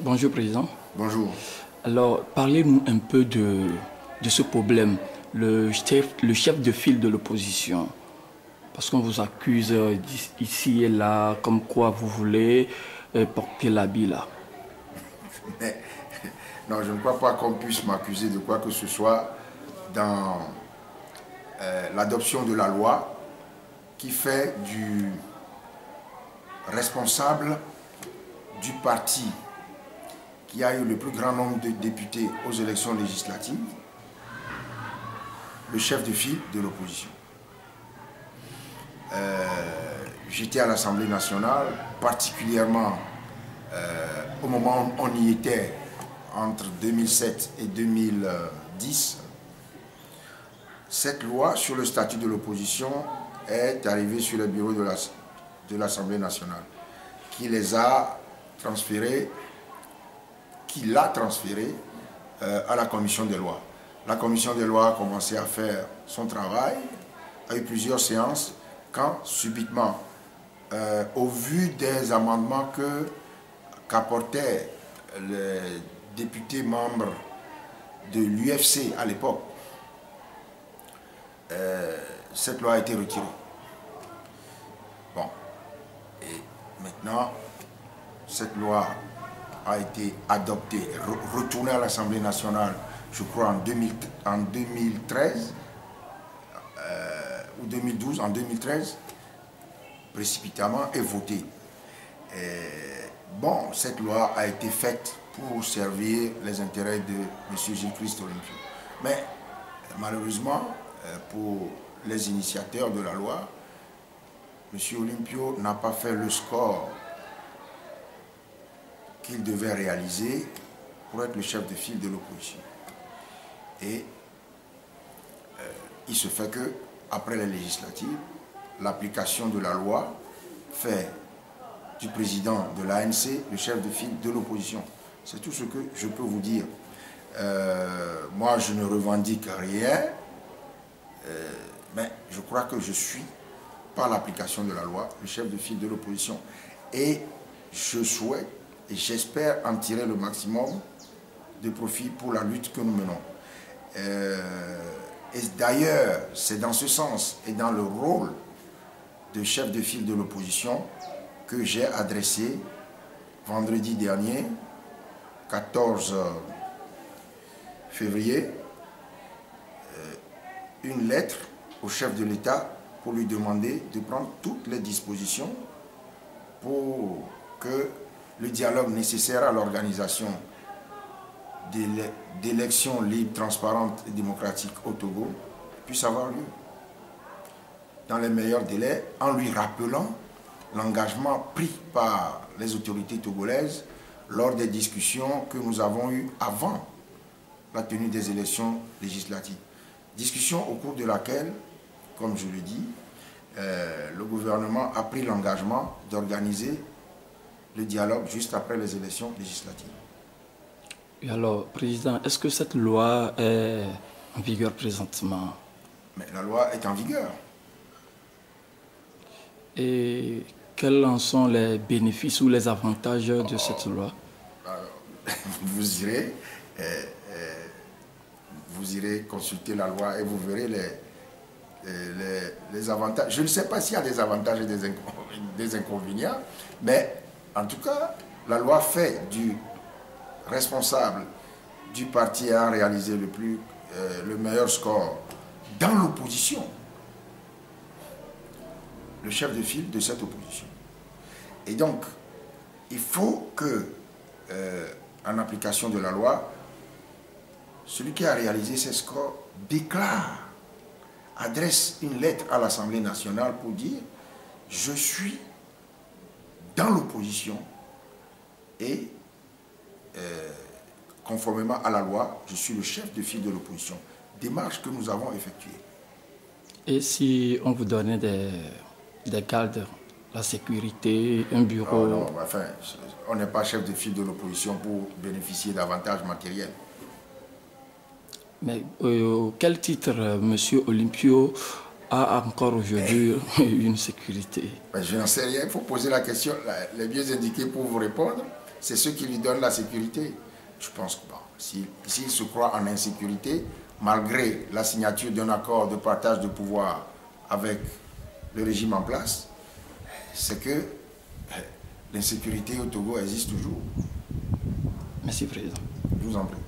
Bonjour, Président. Bonjour. Alors, parlez-nous un peu de ce problème, le chef de file de l'opposition. Parce qu'on vous accuse ici et là, comme quoi vous voulez porter l'habit là. Mais, non, je ne crois pas qu'on puisse m'accuser de quoi que ce soit dans l'adoption de la loi qui fait du responsable du parti qui a eu le plus grand nombre de députés aux élections législatives, le chef de file de l'opposition. J'étais à l'Assemblée nationale, particulièrement au moment où on y était, entre 2007 et 2010. Cette loi sur le statut de l'opposition est arrivée sur le bureau de l'Assemblée nationale, qui l'a transférée à la commission des lois. La commission des lois a commencé à faire son travail, a eu plusieurs séances, quand subitement, au vu des amendements qu'apportaient les députés membres de l'UFC à l'époque, cette loi a été retirée. Bon, et maintenant, cette loi a été adoptée, retournée à l'Assemblée nationale, je crois en 2013 ou 2012, en 2013, précipitamment, et votée. Bon, cette loi a été faite pour servir les intérêts de M. Gilles-Christ Olympio. Mais malheureusement, pour les initiateurs de la loi, M. Olympio n'a pas fait le score qu'il devait réaliser pour être le chef de file de l'opposition. Et il se fait que, après les législatives, l'application de la loi fait du président de l'ANC le chef de file de l'opposition. C'est tout ce que je peux vous dire. Moi, je ne revendique rien, mais je crois que je suis, par l'application de la loi, le chef de file de l'opposition. Et je souhaite et j'espère en tirer le maximum de profit pour la lutte que nous menons. Et d'ailleurs, c'est dans ce sens et dans le rôle de chef de file de l'opposition que j'ai adressé vendredi dernier, 14 février, une lettre au chef de l'État pour lui demander de prendre toutes les dispositions pour que le dialogue nécessaire à l'organisation d'élections libres, transparentes et démocratiques au Togo puisse avoir lieu dans les meilleurs délais, en lui rappelant l'engagement pris par les autorités togolaises lors des discussions que nous avons eues avant la tenue des élections législatives. Discussion au cours de laquelle, comme je le dis, le gouvernement a pris l'engagement d'organiser le dialogue juste après les élections législatives. Et alors, Président, est-ce que cette loi est en vigueur présentement? Mais la loi est en vigueur. Et quels en sont les bénéfices ou les avantages de cette loi? Alors, vous irez consulter la loi et vous verrez les avantages. Je ne sais pas s'il y a des avantages et des inconvénients, mais en tout cas, la loi fait du responsable du parti ayant réalisé le meilleur score dans l'opposition le chef de file de cette opposition. Et donc, il faut que, en application de la loi, celui qui a réalisé ces scores déclare, adresse une lettre à l'Assemblée nationale pour dire « Je suis dans l'opposition et conformément à la loi, je suis le chef de file de l'opposition. » Démarche que nous avons effectuée. Et si on vous donnait des gardes, la sécurité, un bureau? Oh non, enfin, on n'est pas chef de file de l'opposition pour bénéficier d'avantages matériels. Mais quel titre M. Olympio a encore aujourd'hui une sécurité? Ben, je n'en sais rien, il faut poser la question, les mieux indiqués pour vous répondre. c'est ce qui lui donne la sécurité. Je pense que bon, s'il se croit en insécurité, malgré la signature d'un accord de partage de pouvoir avec le régime en place, c'est que l'insécurité au Togo existe toujours. Merci, Président. Je vous en prie.